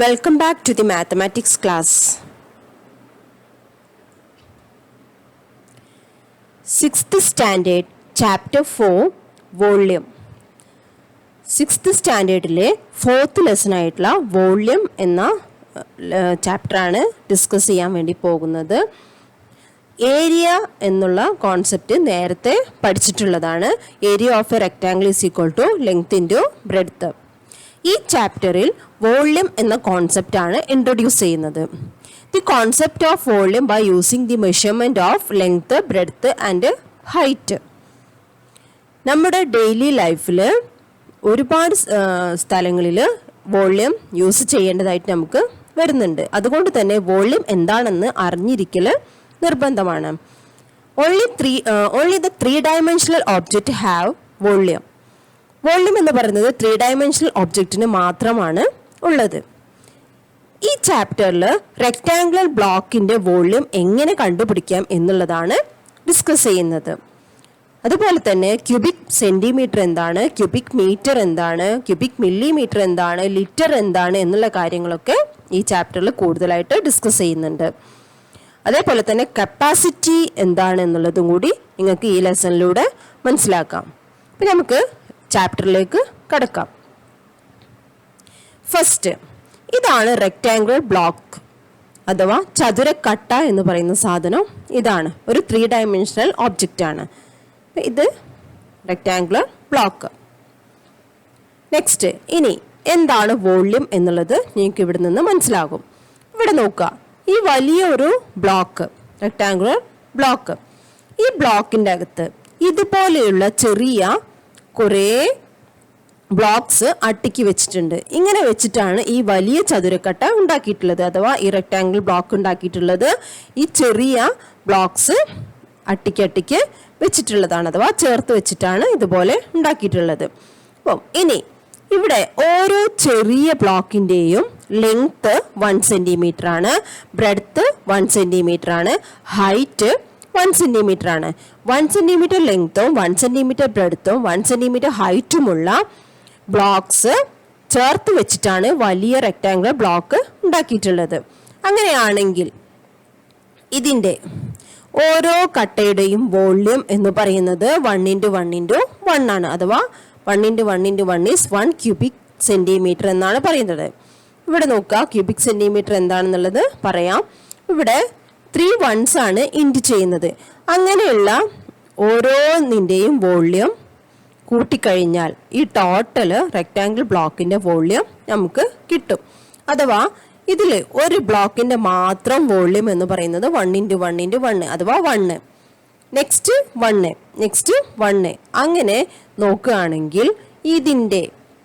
Welcome back to the mathematics class. 6th standard chapter 4 volume. 6th standardലെ 4th lesson ആയിട്ടുള്ള volume എന്ന chapter ആണ് discuss ചെയ്യാൻ വേണ്ടി പോകുന്നത്. ഏരിയ എന്നുള്ള കോൺസെപ്റ്റ് നേരത്തെ പഠിച്ചിട്ടുള്ളതാണ്. Area of a rectangle is equal to length into breadth. ഈ ചാപ്റ്ററിൽ വോള്യൂം എന്ന കോൺസെപ്റ്റ് ആണ് ഇൻട്രൊഡ്യൂസ് ചെയ്യുന്നത്. The concept of volume by using the measurement of length, breadth and height. നമ്മുടെ ഡെയിലി ലൈഫിൽ ഒരുപാട് സ്ഥലങ്ങളിൽ വോള്യൂം യൂസ് ചെയ്യേണ്ടതായിട്ട് നമുക്ക് വരുന്നുണ്ട്. അതുകൊണ്ട് തന്നെ വോള്യൂം എന്താണെന്ന് അറിഞ്ഞിരിക്കൽ നിർബന്ധമാണ്. Only the 3-dimensional object have volume. Volume എന്ന് പറയുന്നത് 3-dimensional ഒബ്ജക്റ്റിന് മാത്രമാണ് ഉള്ളത്. ഈ ചാപ്റ്ററിൽ റെക്ടാങ്കുലർ ബ്ലോക്കിൻ്റെ വോള്യൂം എങ്ങനെ കണ്ടുപിടിക്കാം എന്നുള്ളതാണ് ഡിസ്കസ് ചെയ്യുന്നത്. അതുപോലെ തന്നെ ക്യൂബിക് സെൻറ്റിമീറ്റർ എന്താണ്, ക്യൂബിക് മീറ്റർ എന്താണ്, ക്യൂബിക് മില്ലിമീറ്റർ എന്താണ്, ലിറ്റർ എന്താണ് എന്നുള്ള കാര്യങ്ങളൊക്കെ ഈ ചാപ്റ്ററിൽ കൂടുതലായിട്ട് ഡിസ്കസ് ചെയ്യുന്നുണ്ട്. അതേപോലെ തന്നെ കപ്പാസിറ്റി എന്താണ് എന്നുള്ളതും കൂടി നിങ്ങൾക്ക് ഈ ലെസണിലൂടെ മനസ്സിലാക്കാം. അപ്പം നമുക്ക് ചാപ്റ്ററിലേക്ക് കടക്കാം. ഫസ്റ്റ്, ഇതാണ് റെക്ടാങ്കുലർ ബ്ലോക്ക് അഥവാ ചതുരക്കട്ട എന്ന് പറയുന്ന സാധനം. ഇതാണ് ഒരു 3-dimensional ഒബ്ജക്റ്റ് ആണ്. ഇത് റെക്ടാങ്കുലർ ബ്ലോക്ക്. നെക്സ്റ്റ്, ഇനി എന്താണ് വോള്യൂം എന്നുള്ളത് നിങ്ങൾക്ക് ഇവിടെ നിന്ന് മനസ്സിലാകും. ഇവിടെ നോക്കുക, ഈ വലിയൊരു ബ്ലോക്ക്, റെക്ടാങ്കുലർ ബ്ലോക്ക്, ഈ ബ്ലോക്കിൻ്റെ അകത്ത് ഇതുപോലെയുള്ള ചെറിയ കുറേ ബ്ലോക്സ് അടുക്കി വെച്ചിട്ടുണ്ട്. ഇങ്ങനെ വെച്ചിട്ടാണ് ഈ വലിയ ചതുരക്കട്ട ഉണ്ടാക്കിയിട്ടുള്ളത് അഥവാ ഈ റെക്ടാങ്കിൾ ബ്ലോക്ക് ഉണ്ടാക്കിയിട്ടുള്ളത്. ഈ ചെറിയ ബ്ലോക്സ് അടുക്കി വെച്ചിട്ടുള്ളതാണ് അഥവാ ചേർത്ത് വെച്ചിട്ടാണ് ഇതുപോലെ ഉണ്ടാക്കിയിട്ടുള്ളത്. അപ്പം ഇനി ഇവിടെ ഓരോ ചെറിയ ബ്ലോക്കിൻ്റെയും ലെങ്ത്ത് 1 cm ആണ്, ബ്രെഡ്ത്ത് 1 cm ആണ്, ഹൈറ്റ് 1 cm ആണ്. 1 cm ലെങ്ത്തും 1 cm ബ്രെഡ്ത്തും 1 cm ഹൈറ്റുമുള്ള ബ്ലോക്സ് ചേർത്ത് വെച്ചിട്ടാണ് വലിയ റെക്ടാങ്കുലർ ബ്ലോക്ക് ഉണ്ടാക്കിയിട്ടുള്ളത്. അങ്ങനെയാണെങ്കിൽ ഇതിൻ്റെ ഓരോ കട്ടയുടെയും വോള്യൂം എന്ന് പറയുന്നത് 1 ആണ്. അഥവാ 1 is 1 cubic centimeter എന്നാണ് പറയുന്നത്. ഇവിടെ നോക്കുക, ക്യൂബിക് സെൻറ്റിമീറ്റർ എന്താണെന്നുള്ളത് പറയാം. ഇവിടെ 3 ones ആണ് ഇൻറ്റ് ചെയ്യുന്നത്. അങ്ങനെയുള്ള ഓരോന്നിൻ്റെയും വോള്യൂം കൂട്ടിക്കഴിഞ്ഞാൽ ഈ ടോട്ടൽ റെക്ടാങ്കിൾ ബ്ലോക്കിൻ്റെ വോള്യൂം നമുക്ക് കിട്ടും. അഥവാ ഇതിൽ ഒരു ബ്ലോക്കിൻ്റെ മാത്രം വോള്യൂം എന്ന് പറയുന്നത് 1 അഥവാ 1. നെക്സ്റ്റ് 1 അങ്ങനെ നോക്കുകയാണെങ്കിൽ ഇതിൻ്റെ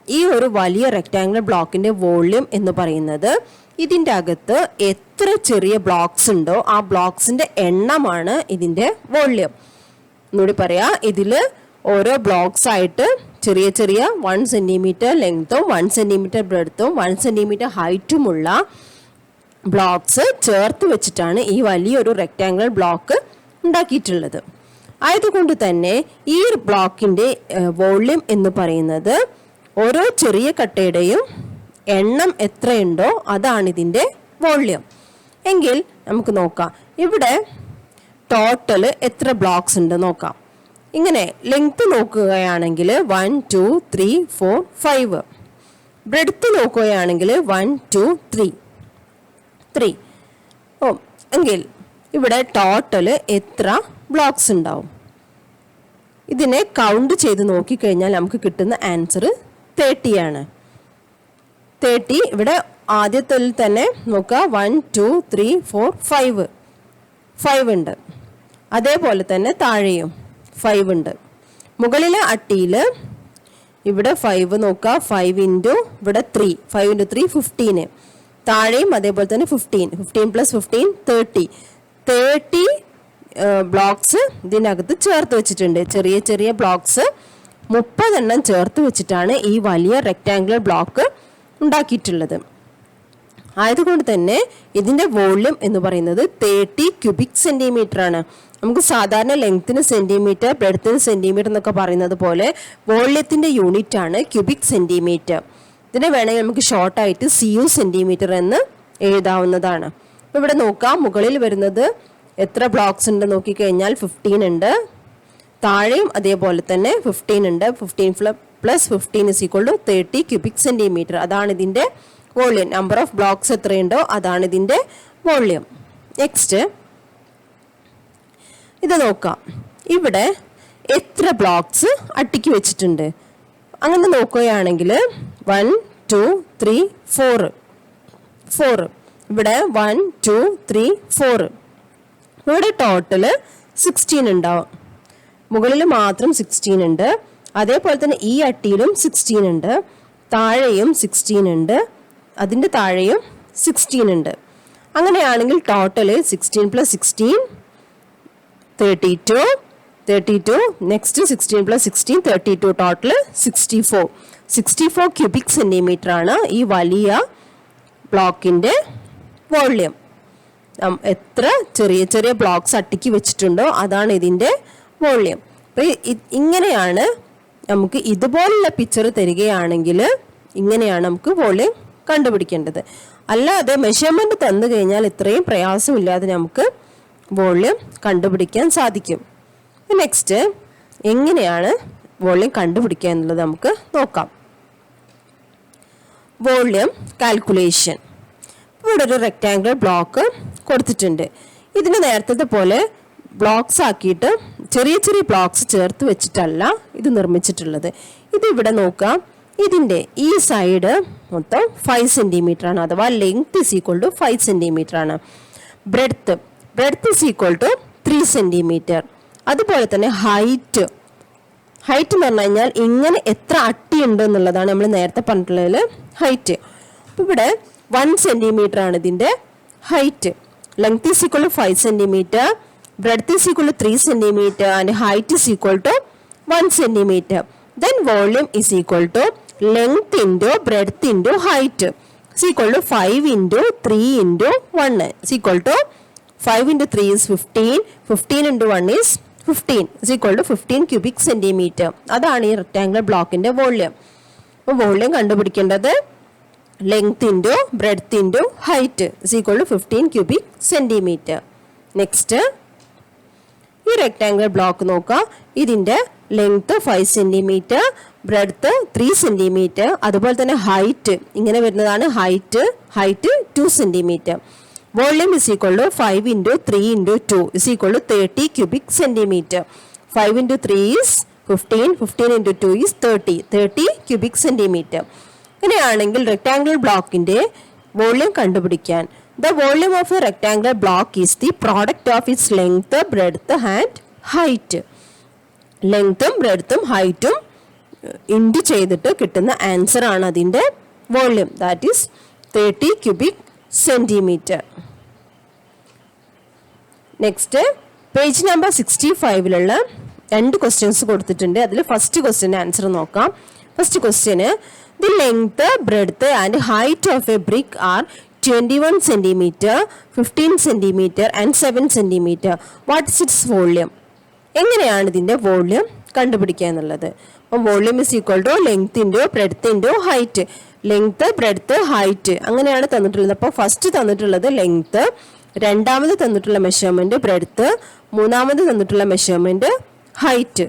ഈ ഒരു വലിയ റെക്ടാങ്കിൾ ബ്ലോക്കിൻ്റെ വോള്യൂം എന്ന് പറയുന്നത് ഇതിൻ്റെ അകത്ത് എത്ര ചെറിയ ബ്ലോക്സ് ഉണ്ടോ ആ ബ്ലോക്സിൻ്റെ എണ്ണമാണ് ഇതിൻ്റെ വോള്യൂം. എന്നൂടി പറയാം, ഇതിൽ ഓരോ ബ്ലോക്സ് ആയിട്ട് ചെറിയ 1 cm ലെങ്ത്തും 1 cm ബ്രെഡ്ത്തും 1 cm ഹൈറ്റുമുള്ള ബ്ലോക്സ് ചേർത്ത് വെച്ചിട്ടാണ് ഈ വലിയൊരു റെക്ടാങ്കിൾ ബ്ലോക്ക് ഉണ്ടാക്കിയിട്ടുള്ളത്. ആയതുകൊണ്ട് തന്നെ ഈ ബ്ലോക്കിൻ്റെ വോള്യൂം എന്ന് പറയുന്നത് ഓരോ ചെറിയ കട്ടയുടെയും എണ്ണം എത്രയുണ്ടോ അതാണ് ഇതിൻ്റെ വോള്യൂം. എങ്കിൽ നമുക്ക് നോക്കാം, ഇവിടെ ടോട്ടൽ എത്ര ബ്ലോക്സ് ഉണ്ട് നോക്കാം. ഇങ്ങനെ ലെങ്ത് നോക്കുകയാണെങ്കിൽ 1 2 3 4 5, ബ്രെഡ്ത്ത് നോക്കുകയാണെങ്കിൽ 1 2 3. എങ്കിൽ ഇവിടെ ടോട്ടൽ എത്ര ബ്ലോക്സ് ഉണ്ടാവും? ഇതിനെ കൗണ്ട് ചെയ്ത് നോക്കിക്കഴിഞ്ഞാൽ നമുക്ക് കിട്ടുന്ന ആൻസർ 30 ആണ്. 30 ഇവിടെ ആദ്യത്തിൽ തന്നെ നോക്കുക, 1 2 3 4 5 ഉണ്ട്. അതേപോലെ തന്നെ താഴെയും 5 ഉണ്ട്. മുകളിലെ അട്ടിയിൽ ഇവിടെ 5 നോക്കുക, 5 ഇൻറ്റു ഇവിടെ 3, 5 ഇൻറ്റു 3 15. താഴെയും അതേപോലെ തന്നെ 15 പ്ലസ് 15 30 ബ്ലോക്സ് ഇതിനകത്ത് ചേർത്ത് വെച്ചിട്ടുണ്ട്. ചെറിയ ബ്ലോക്സ് 30 എണ്ണം ചേർത്ത് വെച്ചിട്ടാണ് ഈ വലിയ റെക്ടാങ്കുലർ ബ്ലോക്ക് ഉണ്ടാക്കിയിട്ടുള്ളത്. ആയതുകൊണ്ട് തന്നെ ഇതിൻ്റെ വോള്യൂം എന്ന് പറയുന്നത് 30 ക്യൂബിക് സെൻറ്റിമീറ്റർ ആണ്. നമുക്ക് സാധാരണ ലെങ്ത്തിന് സെൻറ്റിമീറ്റർ, ബ്രെഡ്ത്തിന് സെൻറ്റിമീറ്റർ എന്നൊക്കെ പറയുന്നത് പോലെ വോള്യത്തിൻ്റെ യൂണിറ്റ് ആണ് ക്യൂബിക് സെൻറ്റിമീറ്റർ. ഇതിനെ വേണമെങ്കിൽ നമുക്ക് ഷോർട്ടായിട്ട് CU സെൻറ്റിമീറ്റർ എന്ന് എഴുതാവുന്നതാണ്. അപ്പോൾ ഇവിടെ നോക്കാം, മുകളിൽ വരുന്നത് എത്ര ബ്ലോക്സ് ഉണ്ട് നോക്കിക്കഴിഞ്ഞാൽ 15 ഉണ്ട്. താഴെയും അതേപോലെ തന്നെ 15 ഉണ്ട്. 15 പ്ലസ് 15 = 30 ക്യൂബിക് സെൻറ്റിമീറ്റർ. അതാണ് ഇതിൻ്റെ വോള്യം. നമ്പർ ഓഫ് ബ്ലോക്സ് എത്രയുണ്ടോ അതാണ് ഇതിൻ്റെ വോള്യം. നെക്സ്റ്റ് ഇത് നോക്കാം, ഇവിടെ എത്ര ബ്ലോക്സ് അടുക്കി വെച്ചിട്ടുണ്ട്. അങ്ങനെ നോക്കുകയാണെങ്കിൽ 1 2 3 4 ഇവിടെ 1 2 3 4 ഇവിടെ ടോട്ടൽ 16 ഉണ്ടാവും. മുകളിൽ മാത്രം 16 ഉണ്ട്. അതേപോലെ തന്നെ ഈ അട്ടിയിലും 16 ഉണ്ട്. താഴെയും 16 ഉണ്ട്. അതിൻ്റെ താഴെയും 16 ഉണ്ട്. അങ്ങനെയാണെങ്കിൽ total 16 + 16 32 next 16 + 16 32 total 64 cubic centimetre ആണ് ഈ വലിയ ബ്ലോക്കിൻ്റെ വോള്യം. എത്ര ചെറിയ ചെറിയ ബ്ലോക്സ് അടുക്കി വെച്ചിട്ടുണ്ടോ അതാണ് ഇതിൻ്റെ വോള്യം. അപ്പോൾ ഇങ്ങനെയാണ് നമുക്ക് ഇതുപോലുള്ള പിക്ചർ തരികയാണെങ്കിൽ ഇങ്ങനെയാണ് നമുക്ക് വോള്യം കണ്ടുപിടിക്കേണ്ടത്. അല്ലാതെ മെഷർമെൻറ്റ് തന്നു കഴിഞ്ഞാൽ ഇത്രയും പ്രയാസമില്ലാതെ നമുക്ക് വോള്യം കണ്ടുപിടിക്കാൻ സാധിക്കും. നെക്സ്റ്റ് എങ്ങനെയാണ് വോള്യം കണ്ടുപിടിക്കുക എന്നുള്ളത് നമുക്ക് നോക്കാം. Volume calculation. ഇവിടെ ഒരു റെക്റ്റാങ്കിൾ ബ്ലോക്ക് കൊടുത്തിട്ടുണ്ട്. ഇതിന് നേരത്തെ പോലെ ബ്ലോക്സ് ആക്കിയിട്ട് ചെറിയ ചെറിയ ബ്ലോക്സ് ചേർത്ത് വെച്ചിട്ടല്ല ഇത് നിർമ്മിച്ചിട്ടുള്ളത്. ഇതിവിടെ നോക്കാം, ഇതിൻ്റെ ഈ സൈഡ് മൊത്തം 5 സെൻറ്റിമീറ്റർ ആണ്, അഥവാ ലെങ്ത് = 5 സെൻറ്റിമീറ്റർ ആണ്. Breadth = 3 centimetre. അതുപോലെ തന്നെ ഹൈറ്റ് എന്ന് പറഞ്ഞു കഴിഞ്ഞാൽ ഇങ്ങനെ എത്ര അട്ടി ഉണ്ട് എന്നുള്ളതാണ് നമ്മൾ നേരത്തെ പറഞ്ഞിട്ടുള്ളതിൽ ഹൈറ്റ്. അപ്പോൾ ഇവിടെ 1 സെൻറ്റിമീറ്റർ ആണ് ഇതിൻ്റെ height. Length = 5 centimetre, breadth = 3 centimetre and height = 1 centimetre. Then volume = length into breadth into height = 5 into 3 into 1 = 5 into 3 is 15, 15 into 1 is 15 = 15 cubic centimetre. അതാണ് ഈ റെക്റ്റാങ്കുലർ ബ്ലോക്കിൻ്റെ വോള്യം. അപ്പോൾ വോള്യം കണ്ടുപിടിക്കേണ്ടത് length into breadth into height = 15 cubic centimetre. Next ഈ rectangular block നോക്കാം. ഇതിൻ്റെ length 5 centimetre, breadth 3 centimetre, അതുപോലെ തന്നെ height ഇങ്ങനെ വരുന്നതാണ് height 2 centimetre. Volume = 5 into 3 into 2 = 30 cubic centimetre. 5 into 3 is 15, 15 into 2 is 30 cubic centimetre. ഇങ്ങനെയാണെങ്കിൽ റെക്റ്റാങ്കുലർ ബ്ലോക്കിൻ്റെ വോള്യം കണ്ടുപിടിക്കാൻ the volume of a rectangular block is the product of its length, breadth and height. ലെങ്ത്തും ബ്രെഡ്ത്തും ഹൈറ്റും into ചെയ്തിട്ട് കിട്ടുന്ന answer ആണ് അതിൻ്റെ volume. That is 30 cubic centimetre. Next page number 65 2 questions കൊടുത്തിട്ടുണ്ട്. അതിൽ ഫസ്റ്റ് ക്വസ്റ്റ്യൻ്റെ ആൻസർ നോക്കാം. ഫസ്റ്റ് ക്വസ്റ്റ്യന് the length, breadth and height of a brick are 21 centimeter, 15 centimeter and 7 centimeter. What is its volume? എങ്ങനെയാണ് ഇതിൻ്റെ വോള്യം കണ്ടുപിടിക്കുക എന്നുള്ളത്. അപ്പം volume = length into breadth into height. Length, breadth, height അങ്ങനെയാണ് തന്നിട്ടുള്ളത്. അപ്പോൾ ഫസ്റ്റ് തന്നിട്ടുള്ളത് ലെങ്ത്, രണ്ടാമത് തന്നിട്ടുള്ള മെഷർമെൻറ്റ് ബ്രെഡ്ത്ത്, മൂന്നാമത് തന്നിട്ടുള്ള measurement height.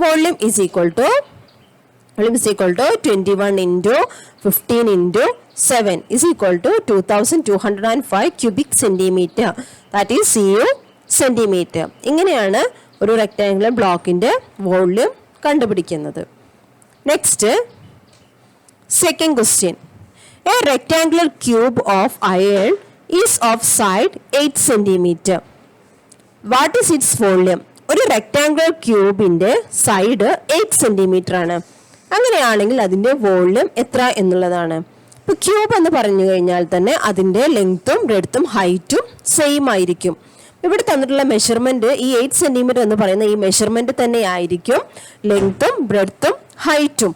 Volume = 21 into 15 into 7 is equal to 2205 cubic centimeter. That is CU centimeter. ഇങ്ങനെയാണ് ഒരു റെക്റ്റാങ്കുലർ ബ്ലോക്കിൻ്റെ വോള്യം കണ്ടുപിടിക്കുന്നത്. Next second question. A rectangular cube of iron is of side 8 centimetre. What is it's volume? ഒരു rectangular ക്യൂബിൻ്റെ side 8 centimetre ആണ്. അങ്ങനെയാണെങ്കിൽ അതിൻ്റെ volume എത്ര എന്നുള്ളതാണ്. ഇപ്പോൾ ക്യൂബ് എന്ന് പറഞ്ഞു കഴിഞ്ഞാൽ തന്നെ അതിൻ്റെ ലെങ്ത്തും ബ്രെഡ്ത്തും ഹൈറ്റും സെയിം ആയിരിക്കും. ഇവിടെ തന്നിട്ടുള്ള മെഷർമെൻറ്റ് ഈ 8 സെൻറ്റിമീറ്റർ എന്ന് പറയുന്ന ഈ മെഷർമെൻറ്റ് തന്നെ ആയിരിക്കും ലെങ്ത്തും ബ്രെഡ്ത്തും ഹൈറ്റും.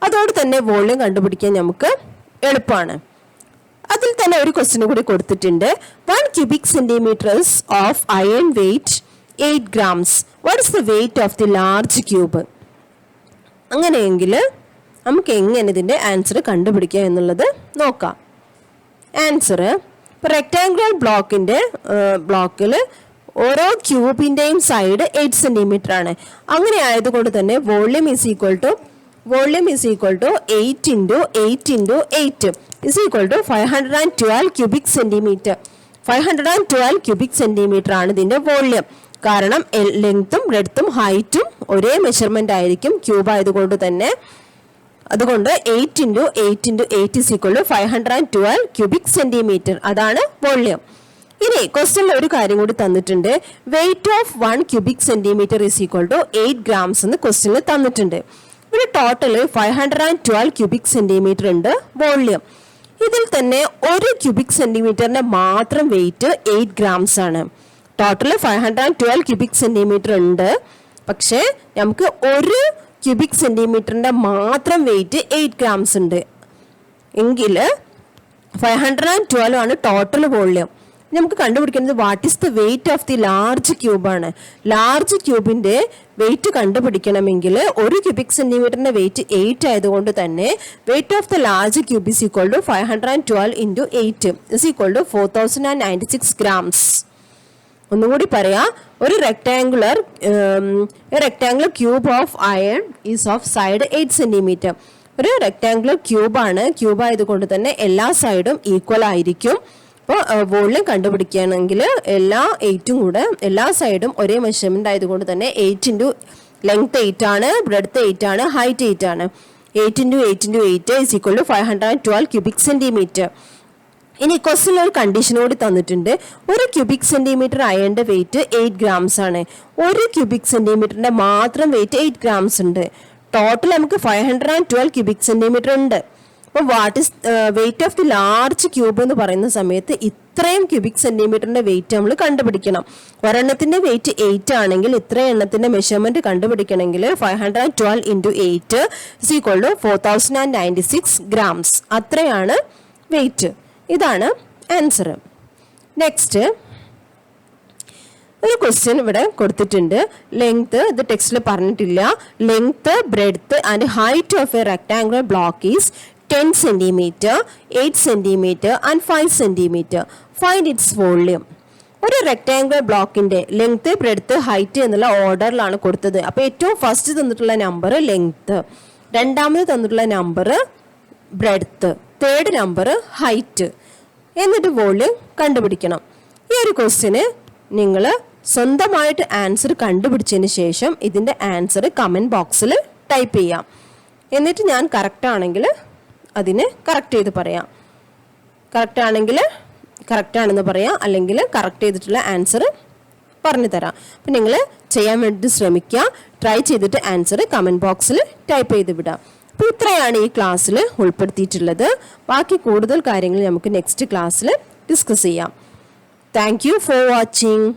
അതോടെ തന്നെ വോള്യം കണ്ടുപിടിക്കാൻ നമുക്ക് എളുപ്പമാണ്. അതിൽ തന്നെ ഒരു ക്വസ്റ്റ്യൻ കൂടി കൊടുത്തിട്ടുണ്ട്. 1 cubic centimetres of iron weight 8 grams. What is the weight of the large cube? അങ്ങനെയെങ്കിൽ നമുക്ക് എങ്ങനെ ഇതിൻ്റെ ആൻസർ കണ്ടുപിടിക്കുക എന്നുള്ളത് നോക്കാം. ആൻസർ ഇപ്പോൾ റെക്ടാങ്കുലർ ബ്ലോക്കിൽ ഓരോ ക്യൂബിൻ്റെയും സൈഡ് 8 സെൻറ്റിമീറ്റർ ആണ്. അങ്ങനെ ആയതുകൊണ്ട് തന്നെ volume is equal to 8 × 8 × 8 is equal to 512 cubic centimetre. 512 cubic centimetre ആണ് ഇതിൻ്റെ വോള്യൂം. കാരണം ലെങ്ത്തും ബ്രെഡ്ത്തും ഹൈറ്റും ഒരേ മെഷർമെൻ്റ് ആയിരിക്കും ക്യൂബ് ആയതുകൊണ്ട് തന്നെ. അതുകൊണ്ട് 8 × 8 × 8 is equal to 512 cubic centimetre. അതാണ് വോള്യൂം. ഇനി ക്വസ്റ്റ്യനിൽ ഒരു കാര്യം കൂടി തന്നിട്ടുണ്ട്. Weight of 1 cubic centimetre is equal to 8 grams എന്ന് ക്വസ്റ്റ്യനിൽ തന്നിട്ടുണ്ട്. ഇവിടെ ടോട്ടൽ 512 ക്യൂബിക് സെൻറ്റിമീറ്റർ ഉണ്ട് വോള്യൂം. ഇതിൽ തന്നെ ഒരു ക്യൂബിക് സെൻറ്റിമീറ്ററിന്റെ മാത്രം വെയിറ്റ് 8 grams ആണ്. ടോട്ടൽ 512 ക്യൂബിക് സെൻറ്റിമീറ്റർ ഉണ്ട്. പക്ഷേ നമുക്ക് ഒരു ക്യൂബിക് സെൻറ്റിമീറ്ററിന്റെ മാത്രം വെയിറ്റ് 8 grams ഉണ്ട് എങ്കിൽ 512 ആണ് ടോട്ടൽ വോള്യൂം. നമുക്ക് കണ്ടുപിടിക്കുന്നത് what is the weight of the large ക്യൂബാണ്. ലാർജ് ക്യൂബിന്റെ വെയിറ്റ് കണ്ടുപിടിക്കണമെങ്കിൽ ഒരു ക്യൂബിക് സെൻറ്റിമീറ്ററിന്റെ വെയിറ്റ് 8 ആയതുകൊണ്ട് തന്നെ weight of the large cube is equal to 512 × 8 is equal to 4096 grams. ഒന്നുകൂടി പറയാം. ഒരു rectangular cube of iron is of side 8 centimetre. ഒരു റെക്ടാങ്കുലർ ക്യൂബ് ആയതുകൊണ്ട് തന്നെ എല്ലാ സൈഡും ഈക്വൽ ആയിരിക്കും. അപ്പോൾ വോള്യൂം കണ്ടുപിടിക്കുകയാണെങ്കിൽ എല്ലാ സൈഡും ഒരേ മെഷർമെൻ്റ് ആയതുകൊണ്ട് തന്നെ 8 × ലെങ്ത് 8 ആണ്, ബ്രെഡ്ത്ത് 8 ആണ്, ഹൈറ്റ് 8 ആണ്. 8 × 8 × 8 is equal to 512 cubic centimetre. ഇനി ക്വസ്റ്റ്യനിൽ ഒരു കണ്ടീഷൻ കൂടി തന്നിട്ടുണ്ട്. ഒരു ക്യൂബിക് സെൻറ്റിമീറ്റർ അയണിന്റെ വെയിറ്റ് 8 grams ആണ്. ഒരു ക്യൂബിക് സെൻറ്റിമീറ്ററിന്റെ മാത്രം വെയിറ്റ് 8 grams ഉണ്ട്. ടോട്ടൽ നമുക്ക് 512 ക്യൂബിക് സെൻറ്റിമീറ്റർ ഉണ്ട്. അപ്പോൾ what is wait of the large cube എന്ന് പറയുന്ന സമയത്ത് ഇത്രയും ക്യൂബിക് സെൻറ്റിമീറ്ററിന്റെ വെയിറ്റ് നമ്മൾ കണ്ടുപിടിക്കണം. ഒരെണ്ണത്തിന്റെ വെയിറ്റ് 8 ആണെങ്കിൽ ഇത്രയും എണ്ണത്തിന്റെ മെഷർമെന്റ് കണ്ടുപിടിക്കണമെങ്കിൽ 512 × 8 ഈസ് ഈക്വൽ ടു 4096 grams. അത്രയാണ് വെയിറ്റ്. ഇതാണ് ആൻസർ. നെക്സ്റ്റ് ഒരു ക്വസ്റ്റ്യൻ ഇവിടെ കൊടുത്തിട്ടുണ്ട്. ലെങ്ത് ഇത് ടെക്സ്റ്റിൽ പറഞ്ഞിട്ടില്ല. Length, breadth and height of a rectangular block is 10 centimeter, 8 centimeter and 5 centimeter. Find its volume. ഒരു റെക്ടാങ്കുലർ ബ്ലോക്കിന്റെ ലെങ്ത്, ബ്രെഡ്ത്ത്, ഹൈറ്റ് എന്നുള്ള ഓർഡറിലാണ് കൊടുത്തത്. അപ്പോൾ ഏറ്റവും ഫസ്റ്റ് തന്നിട്ടുള്ള നമ്പർ ലെങ്ത്, രണ്ടാമത് തന്നിട്ടുള്ള number breadth, third number height, എന്നിട്ട് വോള്യൂം കണ്ടുപിടിക്കണം. ഈ ഒരു ക്വസ്റ്റ്യന് നിങ്ങൾ സ്വന്തമായിട്ട് ആൻസർ കണ്ടുപിടിച്ചതിന് ശേഷം ഇതിൻ്റെ ആൻസർ കമൻറ്റ് ബോക്സിൽ ടൈപ്പ് ചെയ്യാം. എന്നിട്ട് ഞാൻ കറക്റ്റ് ആണെങ്കിൽ അതിന് കറക്റ്റ് ചെയ്ത് പറയാം. കറക്റ്റ് ആണെങ്കിൽ കറക്റ്റ് ആണെന്ന് പറയാം, അല്ലെങ്കിൽ കറക്റ്റ് ചെയ്തിട്ടുള്ള ആൻസർ പറഞ്ഞു തരാം. അപ്പം നിങ്ങൾ ചെയ്യാൻ വേണ്ടി ശ്രമിക്കുക. ട്രൈ ചെയ്തിട്ട് ആൻസർ കമൻറ്റ് ബോക്സിൽ ടൈപ്പ് ചെയ്ത് വിടാം. അപ്പോൾ ഇത്രയാണ് ഈ ക്ലാസ്സിൽ ഉൾപ്പെടുത്തിയിട്ടുള്ളത്. ബാക്കി കൂടുതൽ കാര്യങ്ങൾ നമുക്ക് നെക്സ്റ്റ് ക്ലാസ്സിൽ ഡിസ്കസ് ചെയ്യാം. Thank you for watching.